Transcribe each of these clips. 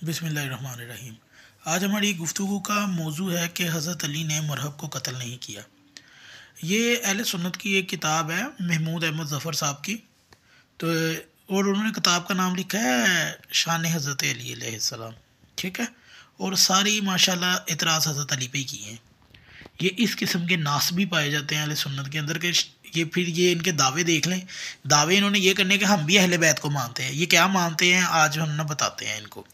बिस्मिल्लाहिर्रहमानिर्रहीम। आज हमारी गुफ्तगू का मौजू है कि हज़रत अली ने मरहब को कत्ल नहीं किया। ये अहले सुन्नत की एक किताब है, महमूद अहमद ज़फ़र साहब की। तो और उन्होंने किताब का नाम लिखा है शान हज़रत अली अलैहिस्सलाम। ठीक है। और सारी माशाल्लाह इतराज़ हज़रत अली पे ही किए हैं। ये इस किस्म के नासबी पाए जाते हैं अहले सुन्नत के अंदर के। ये इनके दावे देख लें। दावे इन्होंने ये करने के हम भी अहले बैत को मानते हैं। ये क्या मानते हैं आज हम ना बताते हैं इनको।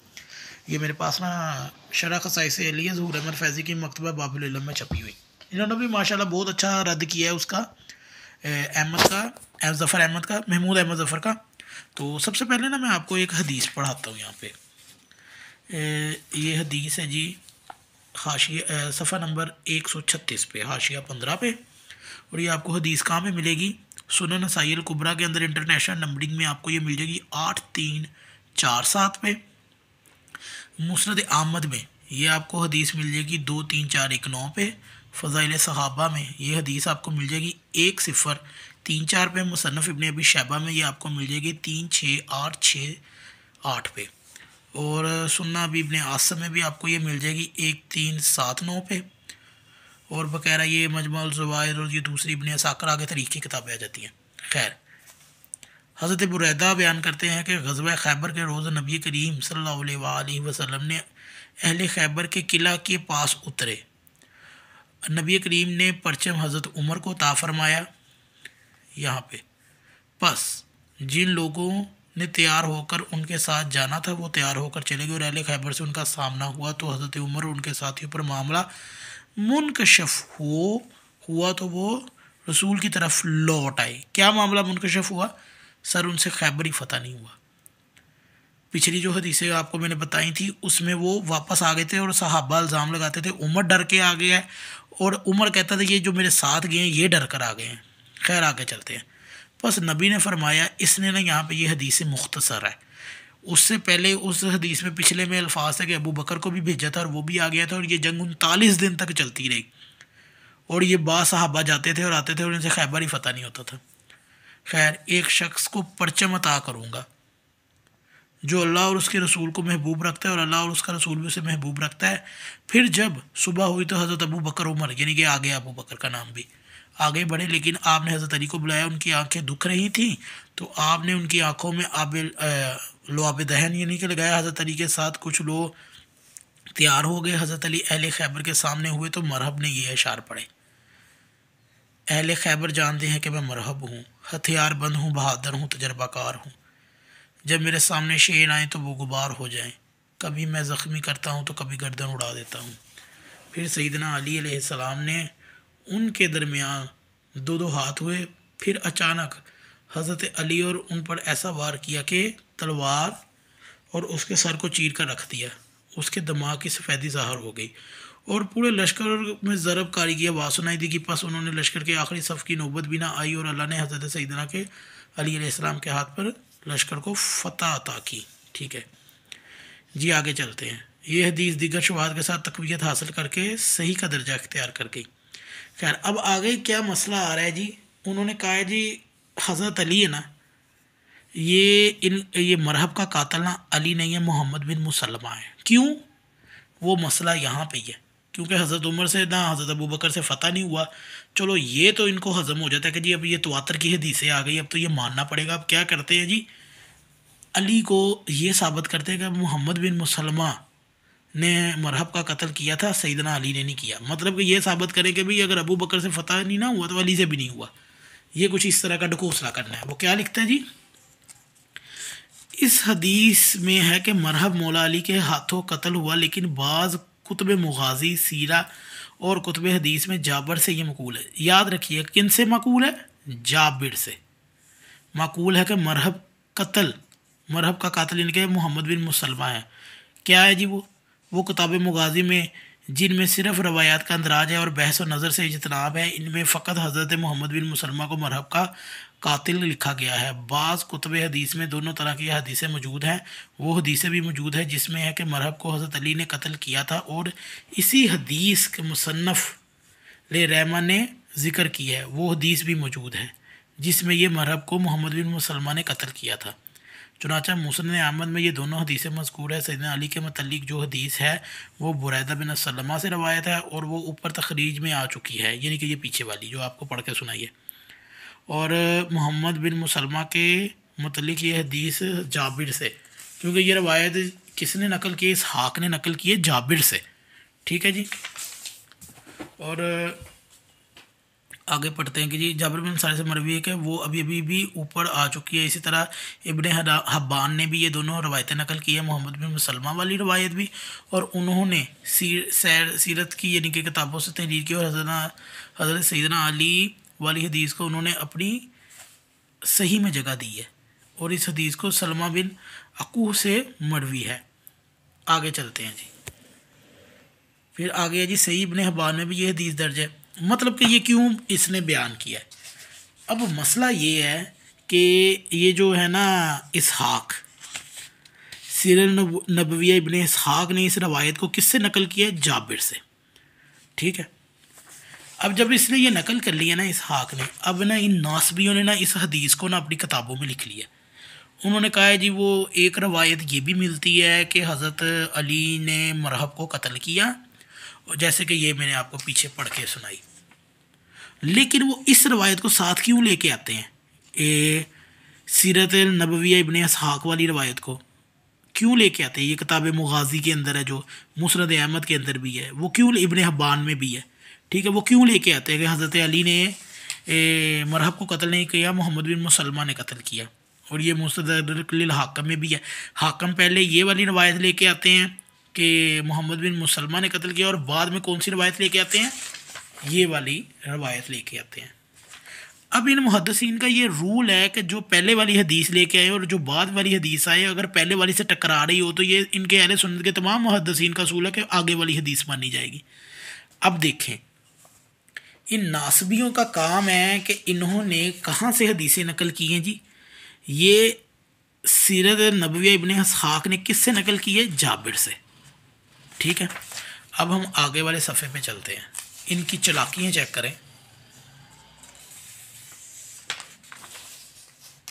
ये मेरे पास ना शरह ख़साइस अली ज़हूर अहमद फैज़ी की मकतबा बाबुल इल्म में छपी हुई। इन्होंने भी माशाल्लाह बहुत अच्छा रद्द किया है उसका, अहमद का, ज़फ़र अहमद का, महमूद अहमद ज़फ़र का। तो सबसे पहले ना मैं आपको एक हदीस पढ़ाता हूँ यहाँ पे। ये हदीस है जी हाशिया सफ़ा नंबर 136 पे, हाशिया 15 पे। और ये आपको हदीस कहाँ पे मिलेगी? सुनन नसाई अल कुबरा के अंदर इंटरनेशनल नंबरिंग में आपको ये मिल जाएगी 8347 पे। मुस्नद अहमद में ये आपको हदीस मिल जाएगी 23419 पे। फ़ज़ाइल सहाबा में ये हदीस आपको मिल जाएगी 1034 पे। मुसन्नफ़ इब्न अबी शैबा में ये आपको मिल जाएगी 36868 पे। और सुन्ना अबी इब्न आसम में भी आपको ये मिल जाएगी 1379 पे। और बकायदा ये मजमुअल ज़वाइद और ये दूसरी इब्न असाकिर आगे तरीक़ की किताबें आ जाती हैं। खैर, हज़रत बुरैदा बयान करते हैं कि ग़ज़वा खैबर के रोज़ नबी करीम सल्लल्लाहु अलैहि वसल्लम ने अहले खैबर के किला के पास उतरे। नबी करीम ने परचम हज़रत उमर को अता फरमाया। यहाँ पे बस जिन लोगों ने तैयार होकर उनके साथ जाना था वो तैयार होकर चले गए और अहले खैबर से उनका सामना हुआ तो हज़रत उमर और उनके साथियों पर मामला मुनकशफ हुआ तो वो रसूल की तरफ लौट आए। क्या मामला मुनकशफ हुआ? सर, उनसे खैबर ही फतह नहीं हुआ। पिछली जो हदीसें आपको मैंने बताई थी उसमें वो वापस आ गए थे और सहाबा इल्ज़ाम लगाते थे उमर डर के आ गया है, और उमर कहता था ये जो मेरे साथ गए हैं ये डर कर आ गए हैं। खैर, आगे चलते हैं। बस नबी ने फरमाया, इसने ना यहाँ पे ये हदीस मुख्तसर है। उससे पहले उस हदीस में पिछले में अल्फाज थे कि अबू बकर को भी भेजा था और वो भी आ गया था, और ये जंग 39 दिन तक चलती रही और ये सहाबा जाते थे और आते थे और इनसे खैबर ही फतह नहीं होता था। खैर, एक शख्स को परचम अता करूँगा जो अल्लाह और उसके रसूल को महबूब रखता है और अल्लाह और उसका रसूल भी उसे महबूब रखता है। फिर जब सुबह हुई तो हज़रत अबू बकर उमर, यानी कि आगे अबू बकर का नाम भी, आगे बढ़े, लेकिन आपने हज़रत अली को बुलाया। उनकी आंखें दुख रही थी तो आपने उनकी आंखों में लुआब दहन यानी कि लगाया। हज़रत अली के साथ कुछ लोग तैयार हो गए। हज़रत अली अहले खैबर के सामने हुए तो मरहब ने ये अशार पढ़े। अहले खैबर जानते हैं कि मैं मरहब हूँ, हथियार बंद हूँ, बहादुर हूँ, तजर्बाकार हूँ। जब मेरे सामने शेर आए तो वो गुबार हो जाएं। कभी मैं ज़ख्मी करता हूँ तो कभी गर्दन उड़ा देता हूँ। फिर सैयदना अली अलैहिस्सलाम ने उनके दरमियान दो दो हाथ हुए। फिर अचानक हज़रत अली और उन पर ऐसा वार किया कि तलवार और उसके सर को चीर कर रख दिया। उसके दिमाग की सफ़ेदी ज़ाहिर हो गई और पूरे लश्कर में ज़रबकारी की आवाज़ सुनाई दी कि बस उन्होंने लश्कर के आखिरी सफ़ की नौबत भी ना आई और अल्लाह ने हज़रत सैयदना के अली अलैहिस्सलाम के हाथ पर लश्कर को फ़तह अता की। ठीक है जी, आगे चलते हैं। ये हदीस दीगर शुबहात के साथ तक़वियत हासिल करके सही का दर्जा इख्तियार कर गई। खैर, अब आगे क्या मसला आ रहा है जी। उन्होंने कहा है जी हज़रत अली है ना, ये मरहब का कातिल ना अली नहीं है, मोहम्मद बिन मुसल्लमा है। क्यों? वो मसला यहाँ पे ही है क्योंकि हज़रत उमर से ना हज़रत अबू बकर से फ़तह नहीं हुआ। चलो, ये तो इनको हज़म हो जाता है कि जी अब ये तवातर की हदीसें आ गई, अब तो ये मानना पड़ेगा। अब क्या करते हैं जी, अली को ये साबित करते हैं कि मोहम्मद बिन मुसल्लमा ने मरहब का कत्ल किया था, सैयदना अली ने नहीं किया। मतलब कि ये साबित करें कि भाई अगर अबू बकर से फ़तह नहीं ना हुआ तो अली से भी नहीं हुआ। ये कुछ इस तरह का ढकोसला करना है। वो क्या लिखता है जी, इस हदीस में है कि मरहब मौला अली के हाथों कत्ल हुआ, लेकिन बाज़ कुतुब मुगाज़ी, सीरा और कुतुब हदीस में जाबिर से ये मकूल है। याद रखिए, किन से मकूल है? जाबिर से मकूल है कि मरहब का कातिल इनके मोहम्मद बिन मुसल्लमा है। क्या है जी? वो किताब मुगाज़ी में जिनमें सिर्फ रवायात का अंदराज है और बहस व नज़र से इजतनाब है, इनमें फ़कत हज़रत मोहम्मद बिन मुसल्लमा को मरहब का कातिल लिखा गया है। बाज़ कुतुब हदीस में दोनों तरह की हदीसें मौजूद हैं। वो हदीसें भी मौजूद है जिसमें है कि मरहब को हज़रत अली ने कत्ल किया था, और इसी हदीस के मुसन्नफ़ ले रहमान ने ज़िक्र किया है। वो हदीस भी मौजूद है जिसमें ये मरहब को मोहम्मद बिन मुसल्लमा ने कत्ल किया था। चुनाचा मुस्नद अहमद में ये दोनों हदीसें मज़कूर है। सैयदना अली के मतलब जो हदीस है वो बुरैदा बिन सलमा से रवायत है और वो ऊपर तखरीज में आ चुकी है, यानी कि ये पीछे वाली जो आपको पढ़ के सुनाई है। और मोहम्मद बिन मुसलमा के मतलब ये हदीस जाबिर से, क्योंकि ये रवायत किसने नकल की है, इसहाक ने नकल की है जाबिर से। ठीक है जी। और आगे पढ़ते हैं कि जी जाबिर बिन सारिस से मरवी है कि वो अभी भी ऊपर आ चुकी है। इसी तरह इब्ने हब्बान ने भी ये दोनों रवायतें नकल की है, मोहम्मद बिन मुसलमा वाली रवायत भी, और उन्होंने सीरत की यानी कि किताबों से तहरीर की, और हज़रत सैयदना अली वाली हदीस को उन्होंने अपनी सही में जगह दी है, और इस हदीस को सलमा बिन अकू से मरवी है। आगे चलते हैं जी। फिर आगे है जी सही इब्ने हब्बान में भी ये हदीस दर्ज है। मतलब कि ये क्यों इसने बयान किया है। अब मसला ये है कि ये जो है ना इसहाक सीरत नबविया इब्ने इसहाक ने इस रवायत को किससे नकल किया है, जाबिर से। ठीक है। अब जब इसने ये नकल कर लिया ना इसहाक ने, अब ना इन नासबियों ने ना इस हदीस को ना अपनी किताबों में लिख लिया। उन्होंने कहा है जी वो एक रवायत ये भी मिलती है कि हज़रत अली ने मरहब को कत्ल किया, जैसे कि ये मैंने आपको पीछे पढ़ के सुनाई। लेकिन वो इस रवायत को साथ क्यों लेके आते हैं, सीरत नबविया इब्ने इसहाक वाली रवायत को क्यों लेके आते हैं। ये किताब मुगाज़ी के अंदर है, जो मुस्नद अहमद के अंदर भी है, वो क्यों इब्ने हब्बान में भी है। ठीक है। वो क्यों लेके आते हैं कि हज़रत अली ने मरहब को कत्ल नहीं किया, मोहम्मद बिन मुसलमा ने कत्ल किया। और ये मुस्तदरक हाकम में भी है। हाकम पहले ये वाली रवायत लेके आते हैं कि मोहम्मद बिन मुसलमा ने कत्ल किया, और बाद में कौन सी रवायत लेके आते हैं, ये वाली रवायत लेके आते हैं। अब इन मुहद्दिसीन का ये रूल है कि जो पहले वाली हदीस लेके आए और जो बाद वाली हदीस आए, अगर पहले वाली से टकरा रही हो तो ये इनके अहले सुन्नत के तमाम मुहद्दिसीन का असूल है कि आगे वाली हदीस मानी जाएगी। अब देखें, इन नासबियों का काम है कि इन्होंने कहाँ से हदीसें नकल की हैं जी। ये सीरत नबविया इब्ने इसहाक ने किससे नकल की है, जाबिर से। ठीक है। अब हम आगे वाले सफ़े पे चलते हैं, इनकी चालाकियाँ चेक करें।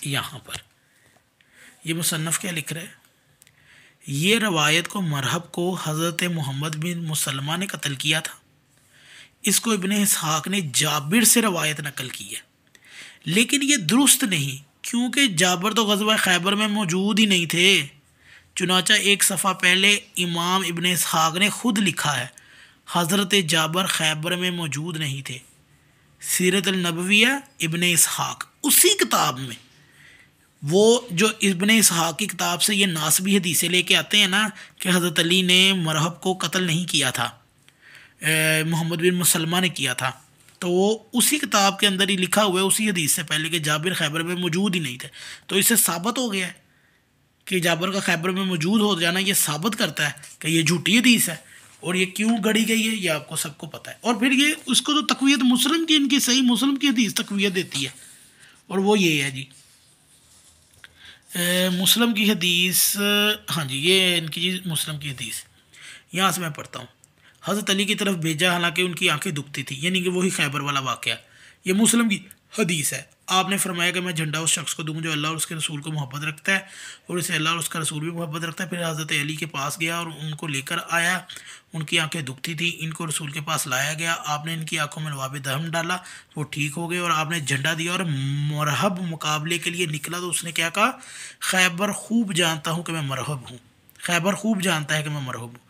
यहाँ पर ये मुसन्नफ़ क्या लिख रहे हैं, ये रवायत को मरहब को हज़रत मोहम्मद बिन मुसलमा ने कत्ल किया था। इसको इब्ने इसहाक ने जाबिर से रवायत नकल की है, लेकिन ये दुरुस्त नहीं, क्योंकि जाबिर तो ग़ज़वा खैबर में मौजूद ही नहीं थे। चुनाचा एक सफ़ा पहले इमाम इब्ने इसहाक ने ख़ुद लिखा है, हज़रत जाबिर खैबर में मौजूद नहीं थे। सीरत नबविया इब्ने इसहाक, उसी किताब में वो जो इब्ने इसहाक की किताब से ये नासबी हदीसें लेके आते हैं ना कि हज़रत अली ने मरहब को कत्ल नहीं किया था, मोहम्मद बिन मुसलमा ने किया था, तो वो उसी किताब के अंदर ही लिखा हुआ है, उसी हदीस से पहले कि जाबिर खैबर में मौजूद ही नहीं थे। तो इससे साबित हो गया है कि जाबिर का खैबर में मौजूद हो जाना ये साबित करता है कि ये झूठी हदीस है, और ये क्यों गढ़ी गई है ये आपको सबको पता है। और फिर ये उसको तो तक़वियत मुस्लिम की, इनकी सही मुस्लिम की हदीस तक़वियत देती है, और वो ये है जी मुस्लिम की हदीस। हाँ जी, ये इनकी जी मुस्लिम की हदीस। यहाँ से मैं पढ़ता हूँ। हज़रत अली की तरफ भेजा हालांकि उनकी आंखें दुखती थी, यानी कि वही खैबर वाला वाक़या। ये मुस्लिम की हदीस है। आपने फरमाया कि मैं झंडा उस शख्स को दूँ जो अल्लाह और उसके रसूल को मोहब्बत रखता है, और इसे अल्लाह और उसका रसूल भी मोहब्बत रखता है। फिर हज़रत अली के पास गया और उनको लेकर आया। उनकी आंखें दुखती थी, इनको रसूल के पास लाया गया। आपने इनकी आंखों में लवाब दहम डाला, वो ठीक हो गए, और आपने झंडा दिया और मरहब मुकाबले के लिए निकला। तो उसने क्या कहा, खैबर खूब जानता हूँ कि मैं मरहब हूँ, खैबर खूब जानता है कि मैं मरहब हूँ,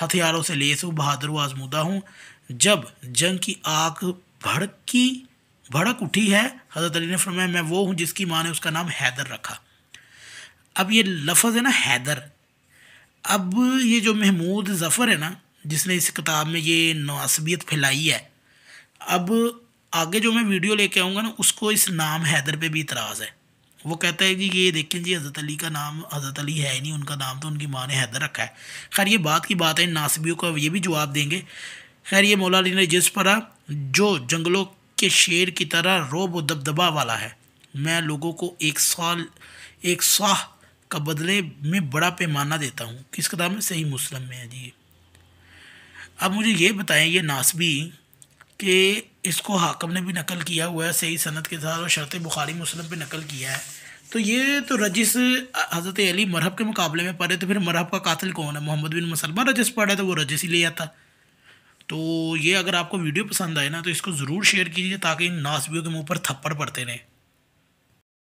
हथियारों से लेस हूँ, बहादुर व आजमूदा हूँ। जब जंग की आग भड़क उठी है, हज़रत अली ने फरमाया मैं वो हूँ जिसकी माँ ने उसका नाम हैदर रखा। अब ये लफ्ज़ है ना हैदर, अब ये जो महमूद ज़फ़र है ना जिसने इस किताब में ये नासबियत फैलाई है, अब आगे जो मैं वीडियो लेके आऊँगा ना उसको इस नाम हैदर पे भी इतराज़ है। वो कहता है कि ये देखें जी हज़रत अली का नाम हज़रत अली है नहीं, उनका नाम तो उनकी माँ ने हैदर रखा है। खैर ये बात की बात है, इन नासबियों का ये भी जवाब देंगे। खैर ये मौला अली ने जिस पढ़ा जो जंगलों के शेर की तरह रोब व दबदबा वाला है, मैं लोगों को एक साह का बदले में बड़ा पैमाना देता हूँ। किस किताब में, सही मुस्लिम में है जी। अब मुझे ये बताएं ये नासबी कि इसको हाकम ने भी नकल किया हुआ है सही सनद के साथ, और शर्त बुखारी मुस्लिम पे नकल किया है, तो ये तो रजिस हज़रत अली मरहब के मुकाबले में पढ़े, तो फिर मरहब का कातिल कौन है? मोहम्मद बिन मसलमा रजिस पढ़े तो वो रजिस ही ले आता। तो ये अगर आपको वीडियो पसंद आए ना तो इसको ज़रूर शेयर कीजिए ताकि इन नासबियों के मुंह पर थप्पड़ पड़ते रहें।